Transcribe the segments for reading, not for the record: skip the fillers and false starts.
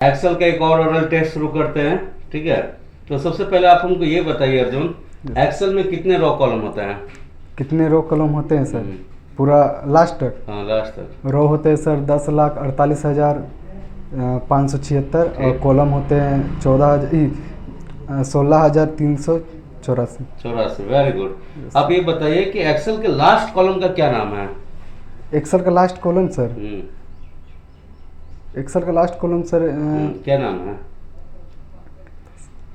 Excel का एक और ओरल टेस्ट शुरू करते हैं। ठीक है, तो सबसे पहले आप हमको ये बताइए अर्जुन, एक्सेल में कितने रो कॉलम होते हैं? कितने रो कॉलम होते हैं सर? पूरा लास्ट तक? हाँ, लास्ट तक। रो होते हैं सर 10,48,576 और कॉलम होते हैं 16,384। 84, वेरी गुड। आप ये बताइए कि एक्सेल के लास्ट कॉलम का क्या नाम है? एक्सेल का लास्ट कॉलम सर? एक्सेल का लास्ट कॉलम सर क्या नाम है?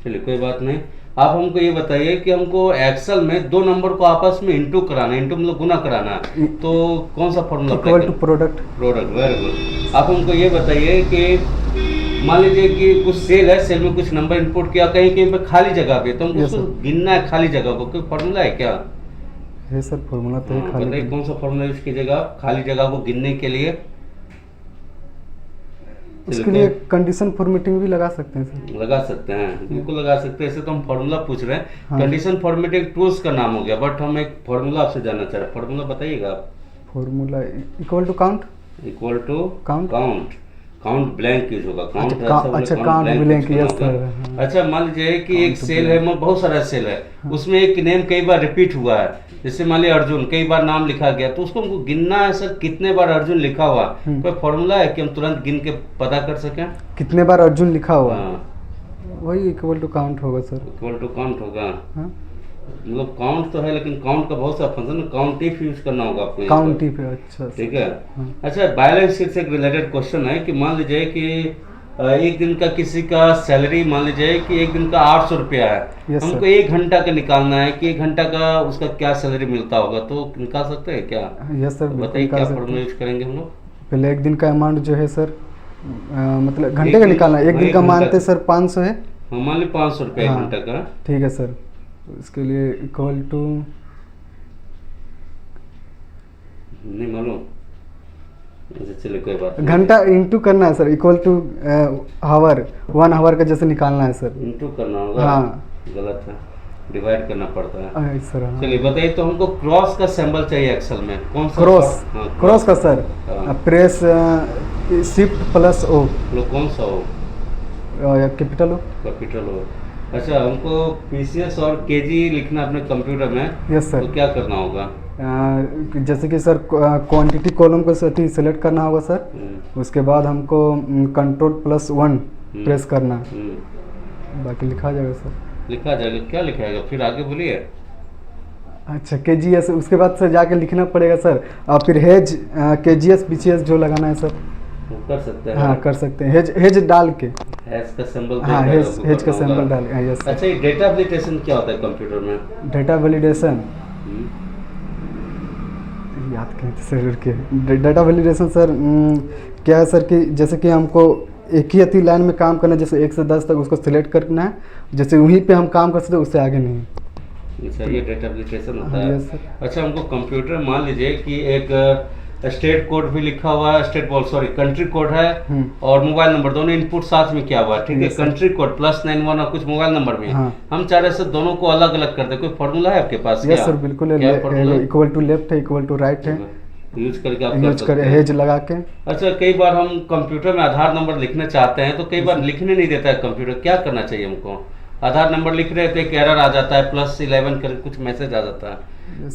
चलिए कोई बात नहीं। आप हमको ये बताइए कि हमको एक्सेल में दो नंबर को आपस में इंटू कराना है, इंटू मतलब गुना कराना है, तो कौन सा formula? Equal to product. Product, very good. आप हमको ये बताइए कि मान लीजिए कि कुछ सेल है, सेल में कुछ नंबर इनपुट किया, कहीं कहीं पे खाली जगह पे, तो हमको उसको गिनना है खाली जगह को, कोई फॉर्मूला है क्या? है सर फॉर्मूला तो है खाली। बताइए कौन सा फॉर्मूला यूज कीजिएगा खाली जगह को गिनने के लिए? उसके लिए कंडीशन फॉर्मेटिंग भी लगा सकते हैं सर। लगा सकते हैं, बिल्कुल लगा सकते हैं। ऐसे तो हम फॉर्मूला पूछ रहे हैं। कंडीशन फॉर्मेटिंग टूल्स का नाम हो गया, बट हम एक फॉर्मूला आपसे जानना चाह रहे हैं। फॉर्मूला बताइएगा आप। Formula equal to count. Equal to count. Count blank use होगा। काउंट अच्छा काउंट ब्लैंक, यस सर। अच्छा, मान लीजिए कि एक सेल है, बहुत सारा सेल है, उसमें एक नेम कई बार रिपीट हुआ है, जैसे मान लीजिए अर्जुन, कई बार नाम लिखा गया, तो उसको हमको गिनना है सर कितने बार अर्जुन लिखा हुआ। कोई फॉर्मूला है कि हम तुरंत गिन के पता कर सकें कितने बार अर्जुन लिखा हुआ? वही इक्वल टू काउंट होगा सर। इक्वल टू काउंट होगा। मतलब काउंट तो है, लेकिन काउंट का बहुत सा फंक्शन है, काउंट इफ यूज करना होगा आपको। काउंट इफ, अच्छा ठीक है। अच्छा, बैलेंस शीट से एक रिलेटेड क्वेश्चन है कि मान लीजिए कि एक दिन का किसी का सैलरी, मान लीजिए कि एक दिन का 800 रुपया है, हमको 1 घंटा का निकालना है कि 1 घंटा का उसका क्या सैलरी मिलता होगा, तो निकाल सकते हैं क्या? यस सर, बताइए क्या फॉर्मूला यूज करेंगे हम लोग? पहले एक दिन का अमाउंट जो है सर, मतलब घंटे का निकालना है। एक दिन का मानते सर 500 है। मान ली 500 रुपया 1 घंटा का। ठीक है सर, इसके लिए इक्वल टू नहीं मालूम, चलिए कोई बात नहीं। घंटा इंटू करना है सर, इक्वल टू हावर, 1 हावर का जैसे निकालना है सर। इंटू करना होगा? हाँ, गलत है, डिवाइड करना पड़ता है सर। चलिए बताइए, तो हमको क्रॉस का सिंबल चाहिए एक्सेल में, कौन सा? क्रॉस। क्रॉस का sir press shift plus O. कौन सा हो? Capital O. Capital O. अच्छा, हमको पीसीएस और केजी लिखना अपने कंप्यूटर में। Yes sir. तो क्या करना होगा? जैसे कि सर क्वांटिटी कॉलम को सेलेक्ट करना होगा सर। उसके बाद हमको Ctrl+1 प्रेस करना, बाकी लिखा जाएगा सर। लिखा जाएगा? क्या लिखाएगा फिर आगे बोलिए। अच्छा KGS, उसके बाद सर जाके लिखना पड़ेगा सर, और फिर हेज KGS BCS जो लगाना है सर। वो कर सकते हैं? हाँ कर सकते हैं, हेज डाल के। हेज का सिंबल? हाँ, हेज का सिंबल डाल के। यस। अच्छा, ये डेटा वैलिडेशन क्या होता है कंप्यूटर में? डेटा वैलिडेशन याद करें तो सर के डेटा वैलिडेशन सर क्या है सर कि जैसे कि हमको एक ही अति लाइन में काम करना है, जैसे 1 से 10 तक उसको सिलेक्ट करना है, जैसे वहीं पे हम काम कर सकते हैं, उससे आगे नहीं। अच्छा, ये डेटा वैलिडेशन होता है। Yes sir. अच्छा, हमको कंप्यूटर मान लीजिए कि एक स्टेट कोड भी लिखा हुआ है, कंट्री कोड है, और मोबाइल नंबर, दोनों इनपुट साथ में किया हुआ है। ठीक है, कंट्री कोड +91 और कुछ मोबाइल नंबर भी। हम चाह रहे हैं दोनों को अलग अलग कर दे, कोई फॉर्मूला है आपके पास? यस सर, बिल्कुल है। इक्वल टू लेफ्ट है, इक्वल टू राइट है, यूज करके आप यूज कर हेज लगा के। अच्छा, कई बार हम कंप्यूटर में आधार नंबर लिखना चाहते हैं, तो कई बार लिखने नहीं देता है कंप्यूटर, क्या करना चाहिए हमको? आधार नंबर लिख रहे थे, एक एरर आ जाता है, +11 करके कुछ मैसेज आ जाता है।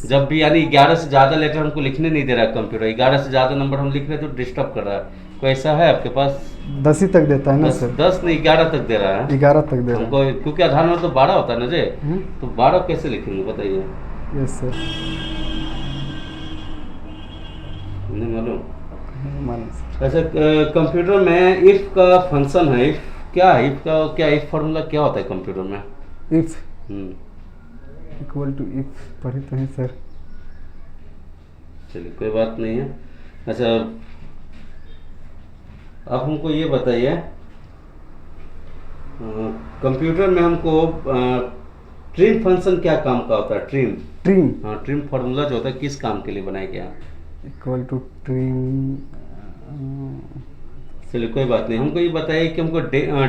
जब भी, यानी 11 से ज़्यादा लेटर हमको लिखने नहीं दे रहा है कंप्यूटर, 11 से ज़्यादा नंबर हम लिख रहे हैं तो डिस्टर्ब कर रहा है। कोई ऐसा है आपके पास? 10 ही तक देता है ना सर? 10 नहीं, 11 तक दे रहा है। 11 तक दे रहा है हमको, क्योंकि आधार नंबर तो 12 होता है ना जी, तो 12 कैसे लिखेंगे बताइए? Yes sir. नहीं मालूम? अच्छा, कंप्यूटर में इफ का फंक्शन है, इफ क्या है? इफ फॉर्मूला क्या होता है कंप्यूटर में? इफ इक्वल टू इफ पढ़े तो हैं सर। चलिए कोई बात नहीं है। अच्छा, आप हमको ये बताइए, कंप्यूटर में हमको ट्रिम फंक्शन क्या काम का होता है? ट्रिम। हाँ, ट्रिम फॉर्मूला जो होता है किस काम के लिए बनाया गया? Equal to trim. चलिए कोई बात नहीं, हमको ये बताइए कि हमको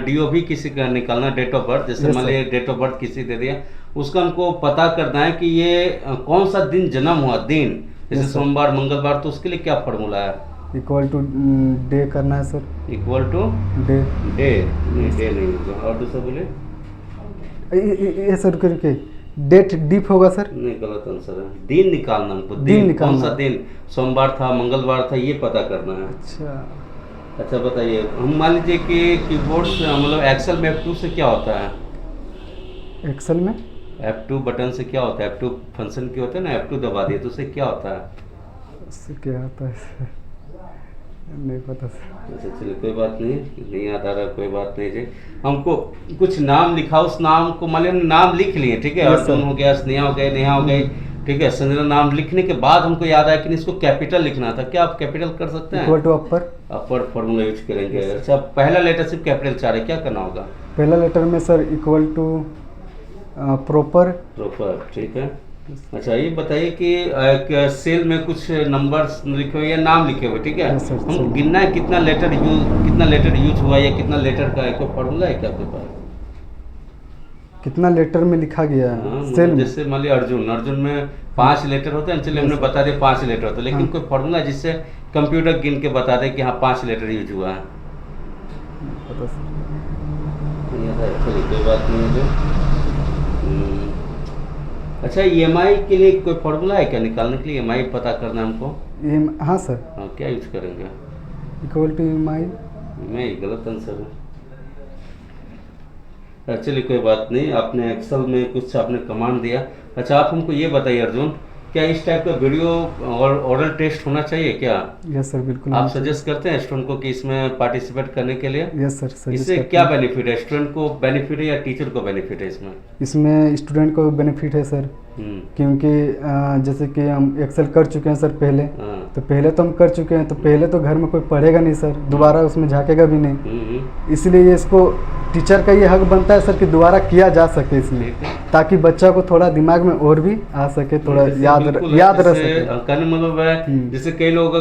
DOB किसी का निकालना, डेट ऑफ बर्थ, जैसे मान लीजिए डेट ऑफ बर्थ किसी दे दिया, उसका हमको पता करना है कि ये कौन सा दिन जन्म हुआ, दिन, जैसे सोमवार, मंगलवार, तो उसके लिए क्या फॉर्मूला है? इक्वल टू डे करना है sir, equal to day. Day, नहीं डे नहीं होगा, और दूसरा बोले। ये सर करके डेट डीप होगा सर। नहीं, गलत आंसर है। दिन निकालना हमको, दिन दिन निकालना। कौन सा दिन, सोमवार था, मंगलवार था, ये पता करना है। अच्छा, अच्छा बताइए, हम मान लीजिए कि कीबोर्ड से मतलब एक्सेल में F2 से क्या होता है? एक्सेल में F2 बटन से क्या होता है? F2 फंक्शन की होता है ना, F2 दबा दिए तो उससे क्या होता है? उससे क्या आता है सर, नहीं पता सर। अच्छा चलिए कोई बात नहीं, नहीं याद आ रहा, कोई बात नहीं जी। हमको कुछ नाम लिखा, उस नाम को मान लीजिए नाम लिख लिए, ठीक है, Yes, अर्जुन sir. हो गया, स्नेहा हो गए, नेहा हो गई, ठीक है, संजना, नाम लिखने के बाद हमको याद आया कि इसको कैपिटल लिखना था। क्या आप कैपिटल कर सकते हैं? Equal to upper, upper formula use करेंगे। अच्छा, पहला लेटर सिर्फ कैपिटल चाह रहे, क्या करना होगा? पहला लेटर में sir equal to proper. Proper, ठीक है। अच्छा ये बताइए कि सेल में कुछ नंबर्स लिखे हुए या नाम लिखे हुए, ठीक है, Yes, sir, हम sir. गिनना है कितना लेटर यूज हुआ या कितना लेटर का एक फॉर्मूला है क्या आपके पास? कितना लेटर में लिखा गया हाँ, है सेल में? जैसे मान लिया अर्जुन में 5 लेटर होते हैं, चलिए हमने बता दिया 5 लेटर होते हैं, लेकिन हाँ। कोई फॉर्मूला जिससे कंप्यूटर गिन के बता दे कि हाँ 5 लेटर यूज हुआ है? पता सर। नहीं आता है, चलिए कोई बात नहीं है जो। अच्छा EMI के लिए कोई फॉर्मूला है क्या निकालने के लिए? EMI पता करना है हमको। ये हाँ सर, हाँ, क्या यूज करेंगे? Equal to my. नहीं, गलत आंसर है। चलिए कोई बात नहीं, आपने एक्सेल में कुछ आपने कमांड दिया। अच्छा आप हमको ये बताइए अर्जुन, क्या इस टाइप का वीडियो और ओरल टेस्ट होना चाहिए क्या? यस सर, बिल्कुल। आप सजेस्ट करते हैं स्टूडेंट को कि इसमें पार्टिसिपेट करने के लिए? यस सर, सजेस्ट इससे करते क्या हैं। बेनिफिट है? स्टूडेंट को बेनिफिट है या टीचर को बेनिफिट है इसमें? इसमें स्टूडेंट को बेनिफिट है सर, क्योंकि जैसे कि हम एक्सेल कर चुके हैं सर पहले, हाँ। तो पहले तो हम कर चुके हैं, तो पहले तो घर में कोई पढ़ेगा नहीं सर, दोबारा उसमें झाँकेगा भी नहीं। इसलिए ये इसको टीचर का ये हक बनता है सर कि दोबारा किया जा सके इसमें, ठीक है। ताकि बच्चा को थोड़ा दिमाग में और भी आ सके, थोड़ा जैसे याद बिल्कुल रह जैसे सके। कहने मतलब है, जैसे कई लोग